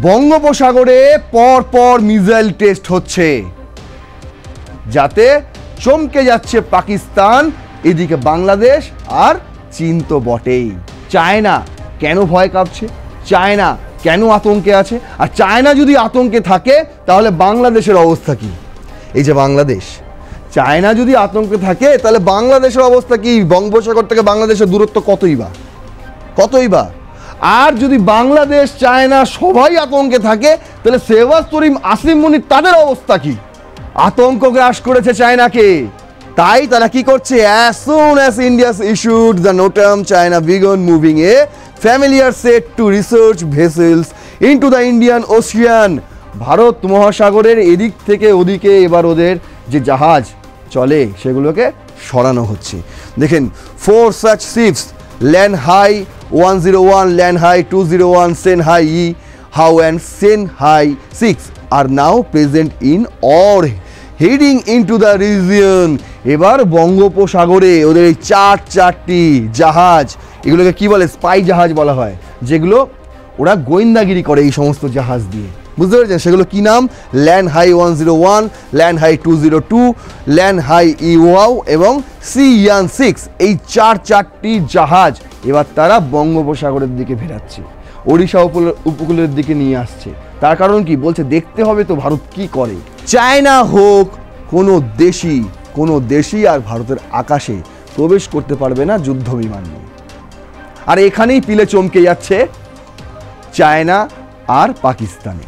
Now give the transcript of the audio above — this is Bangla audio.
বঙ্গোপসাগরে পর পর মিসাইল টেস্ট হচ্ছে, যাতে চমকে যাচ্ছে পাকিস্তান, এদিকে বাংলাদেশ, আর চীন তো বটেই। চায়না কেন ভয় কাঁপছে? চায়না কেন আতঙ্কে আছে? আর চায়না যদি আতঙ্কে থাকে তাহলে বাংলাদেশের অবস্থা কি? এই যে বাংলাদেশ, চায়না যদি আতঙ্কে থাকে তাহলে বাংলাদেশের অবস্থা কি? বঙ্গোপসাগর থেকে বাংলাদেশের দূরত্ব কতই বা। আর যদি বাংলাদেশ চায়না সবাই আতঙ্কে থাকে তাহলে সেবাস্তরিম, আসিম মুনির তাদের অবস্থা কি? আতঙ্ক গ্রাস করেছে চায়নাকে, তাই তারা কি করছে? as soon as India issued the notam, China began moving a familiar set to research vessels into the Indian Ocean. Bharat মহাসাগরের এদিক থেকে ওদিকে এবার ওদের যে জাহাজ চলে সেগুলোকে সরানো হচ্ছে। দেখেন, 4 such ships, Lanhai 101, Lanhai 201, Senhai E, How and Senhai 6 are now present in or heading into the region. এবার বঙ্গোপসাগরে ওদের এই চারটি জাহাজ, এগুলোকে কি বলে? স্পাই জাহাজ বলা হয়, যেগুলো ওরা গোয়েন্দাগিরি করে এই সমস্ত জাহাজ দিয়ে। বুঝতে পেরেছেন? সেগুলো কি নাম? ল্যান্ডহাই 101, ল্যান্ডহাই 202, ল্যান্ডহাই ইওয়াও এবং সিয়ান 6। এই চারটি জাহাজ এবার তারা বঙ্গোপসাগরের দিকে ভেড়াচ্ছে, ওড়িশা উপকূলের দিকে নিয়ে আসছে। তার কারণ কি? বলছে দেখতে হবে তো ভারত কি করে। চায়না হোক কোনো দেশই আর ভারতের আকাশে প্রবেশ করতে পারবে না যুদ্ধ বিমান নিয়ে। আর এখানেই পিলে চমকে যাচ্ছে চায়না আর পাকিস্তানে।